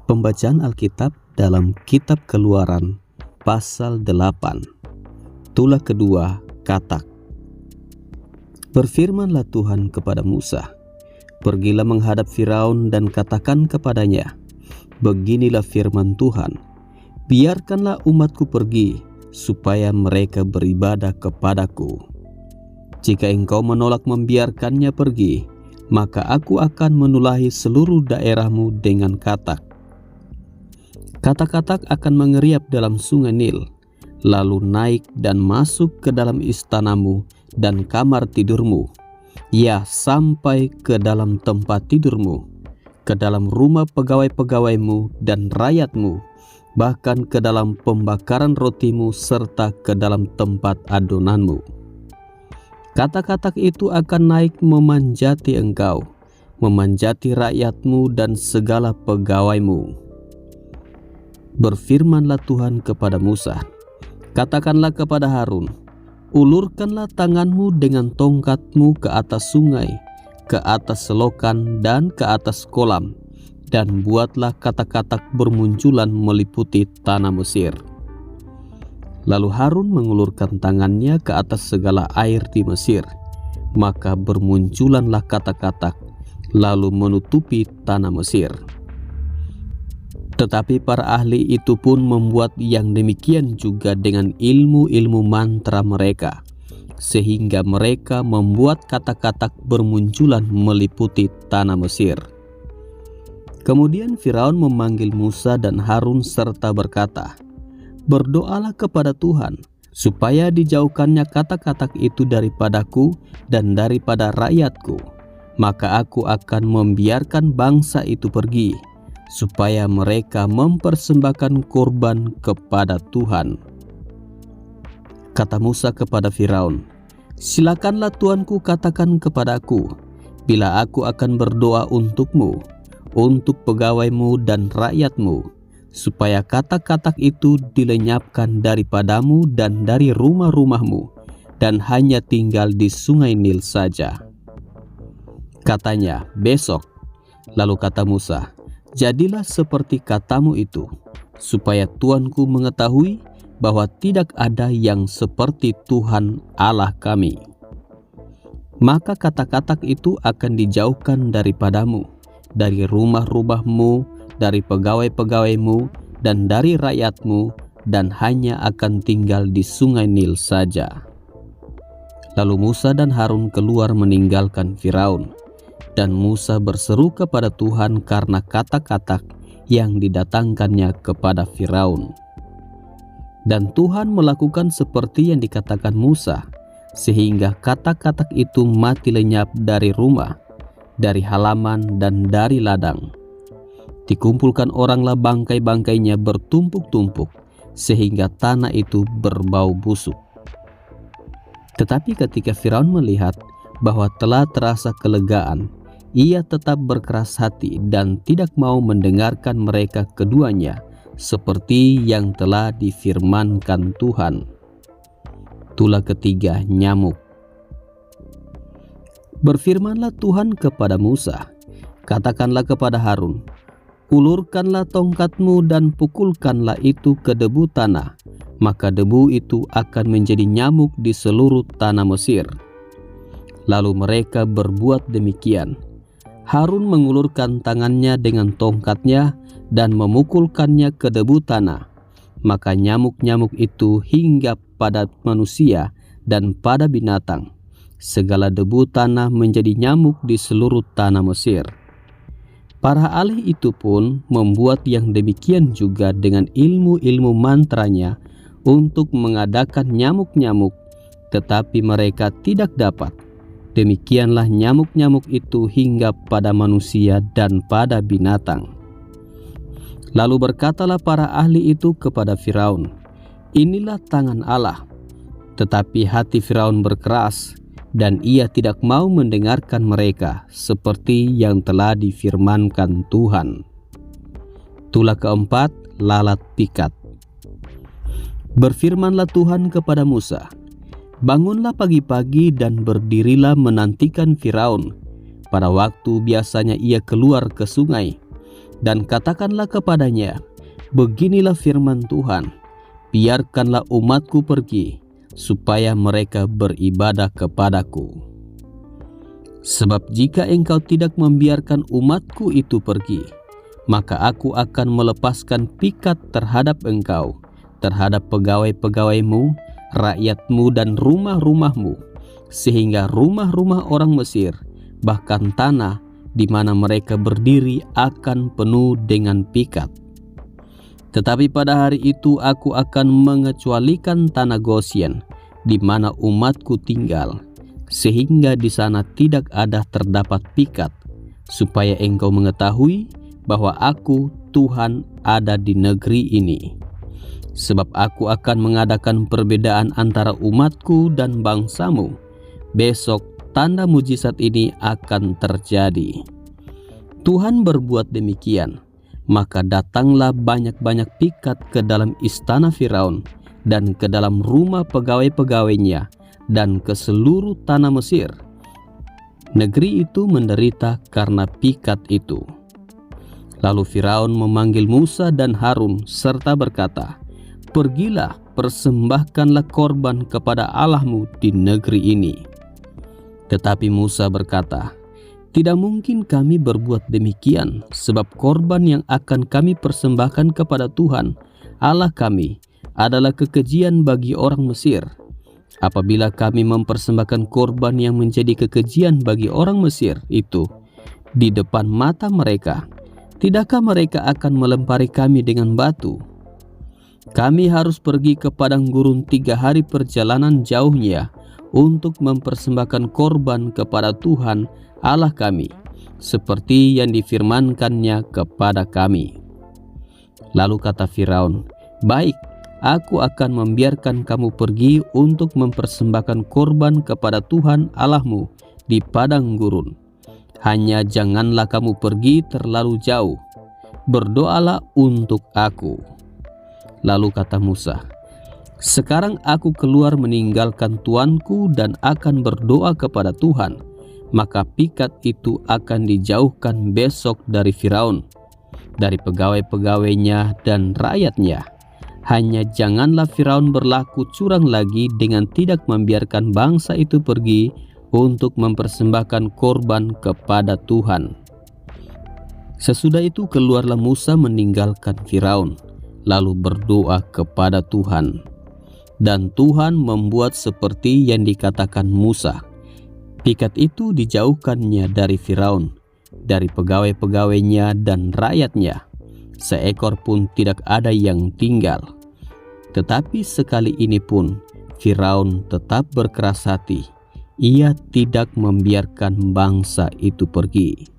Pembacaan Alkitab dalam Kitab Keluaran pasal 8. Tulah kedua, Katak. Berfirmanlah Tuhan kepada Musa, "Pergilah menghadap Firaun dan katakan kepadanya, beginilah firman Tuhan, biarkanlah umatku pergi, supaya mereka beribadah kepadaku. Jika engkau menolak membiarkannya pergi, maka aku akan menulahi seluruh daerahmu dengan katak. Katak-katak akan mengeriap dalam sungai Nil, lalu naik dan masuk ke dalam istanamu dan kamar tidurmu, ya sampai ke dalam tempat tidurmu, ke dalam rumah pegawai-pegawaimu dan rakyatmu, bahkan ke dalam pembakaran rotimu serta ke dalam tempat adonanmu. Katak-katak itu akan naik memanjati engkau, memanjati rakyatmu dan segala pegawaimu." Berfirmanlah Tuhan kepada Musa, "Katakanlah kepada Harun, ulurkanlah tanganmu dengan tongkatmu ke atas sungai, ke atas selokan dan ke atas kolam, dan buatlah katak-katak bermunculan meliputi tanah Mesir." Lalu Harun mengulurkan tangannya ke atas segala air di Mesir, maka bermunculanlah katak-katak, lalu menutupi tanah Mesir. Tetapi para ahli itu pun membuat yang demikian juga dengan ilmu-ilmu mantra mereka, sehingga mereka membuat katak-katak bermunculan meliputi tanah Mesir. Kemudian Firaun memanggil Musa dan Harun serta berkata, "Berdoalah kepada Tuhan, supaya dijauhkannya katak-katak itu daripadaku dan daripada rakyatku, maka aku akan membiarkan bangsa itu pergi, supaya mereka mempersembahkan korban kepada Tuhan." Kata Musa kepada Firaun, "Silakanlah tuanku katakan kepadaku, bila aku akan berdoa untukmu, untuk pegawaimu dan rakyatmu, supaya katak-katak itu dilenyapkan daripadamu dan dari rumah-rumahmu, dan hanya tinggal di sungai Nil saja." Katanya, "Besok." Lalu kata Musa, "Jadilah seperti katamu itu, supaya tuanku mengetahui bahwa tidak ada yang seperti Tuhan Allah kami. Maka katak-katak itu akan dijauhkan daripadamu, dari rumah-rumahmu, dari pegawai-pegawaimu, dan dari rakyatmu, dan hanya akan tinggal di sungai Nil saja." Lalu Musa dan Harun keluar meninggalkan Firaun, dan Musa berseru kepada Tuhan karena katak-katak yang didatangkannya kepada Firaun. Dan Tuhan melakukan seperti yang dikatakan Musa, sehingga katak-katak itu mati lenyap dari rumah, dari halaman dan dari ladang. Dikumpulkan oranglah bangkai-bangkainya bertumpuk-tumpuk, sehingga tanah itu berbau busuk. Tetapi ketika Firaun melihat bahwa telah terasa kelegaan, ia tetap berkeras hati dan tidak mau mendengarkan mereka keduanya, seperti yang telah difirmankan Tuhan. Tulah ketiga, Nyamuk. Berfirmanlah Tuhan kepada Musa, "Katakanlah kepada Harun, ulurkanlah tongkatmu dan pukulkanlah itu ke debu tanah, maka debu itu akan menjadi nyamuk di seluruh tanah Mesir." Lalu mereka berbuat demikian. Harun mengulurkan tangannya dengan tongkatnya dan memukulkannya ke debu tanah, maka nyamuk-nyamuk itu hinggap pada manusia dan pada binatang. Segala debu tanah menjadi nyamuk di seluruh tanah Mesir. Para ahli itu pun membuat yang demikian juga dengan ilmu-ilmu mantranya untuk mengadakan nyamuk-nyamuk, tetapi mereka tidak dapat. Demikianlah nyamuk-nyamuk itu hinggap pada manusia dan pada binatang. Lalu berkatalah para ahli itu kepada Firaun, "Inilah tangan Allah." Tetapi hati Firaun berkeras, dan ia tidak mau mendengarkan mereka, seperti yang telah difirmankan Tuhan. Tulah keempat, Lalat Pikat. Berfirmanlah Tuhan kepada Musa, "Bangunlah pagi-pagi dan berdirilah menantikan Firaun. Pada waktu biasanya ia keluar ke sungai, dan katakanlah kepadanya, beginilah firman Tuhan, biarkanlah umatku pergi, supaya mereka beribadah kepadaku. Sebab jika engkau tidak membiarkan umatku itu pergi, maka aku akan melepaskan pikat terhadap engkau, terhadap pegawai-pegawaimu, rakyatmu dan rumah-rumahmu, sehingga rumah-rumah orang Mesir, bahkan tanah di mana mereka berdiri akan penuh dengan pikat. Tetapi pada hari itu aku akan mengecualikan tanah Gosyen, di mana umatku tinggal, sehingga di sana tidak ada terdapat pikat, supaya engkau mengetahui bahwa aku Tuhan ada di negeri ini. Sebab aku akan mengadakan perbedaan antara umatku dan bangsamu. Besok tanda mujizat ini akan terjadi. Tuhan berbuat demikian, maka datanglah banyak-banyak pikat ke dalam istana Firaun dan ke dalam rumah pegawai-pegawainya dan ke seluruh tanah Mesir. Negeri itu menderita karena pikat itu. Lalu Firaun memanggil Musa dan Harun serta berkata, pergilah, persembahkanlah korban kepada Allahmu di negeri ini. Tetapi Musa berkata, tidak mungkin kami berbuat demikian, sebab korban yang akan kami persembahkan kepada Tuhan Allah kami adalah kekejian bagi orang Mesir. Apabila kami mempersembahkan korban yang menjadi kekejian bagi orang Mesir itu di depan mata mereka, tidakkah mereka akan melempari kami dengan batu? Kami harus pergi ke padang gurun 3 hari perjalanan jauhnya untuk mempersembahkan korban kepada Tuhan Allah kami, seperti yang difirmankannya kepada kami. Lalu kata Firaun, baik, aku akan membiarkan kamu pergi untuk mempersembahkan korban kepada Tuhan Allahmu di padang gurun. Hanya janganlah kamu pergi terlalu jauh. Berdoalah untuk aku. Lalu kata Musa, sekarang aku keluar meninggalkan tuanku dan akan berdoa kepada Tuhan, maka pikat itu akan dijauhkan besok dari Firaun, dari pegawai-pegawainya dan rakyatnya. Hanya janganlah Firaun berlaku curang lagi dengan tidak membiarkan bangsa itu pergi untuk mempersembahkan korban kepada Tuhan. Sesudah itu keluarlah Musa meninggalkan Firaun, lalu berdoa kepada Tuhan. Dan Tuhan membuat seperti yang dikatakan Musa. Pikat itu dijauhkannya dari Firaun, dari pegawai-pegawainya dan rakyatnya. Seekor pun tidak ada yang tinggal. Tetapi sekali ini pun Firaun tetap berkeras hati. Ia tidak membiarkan bangsa itu pergi.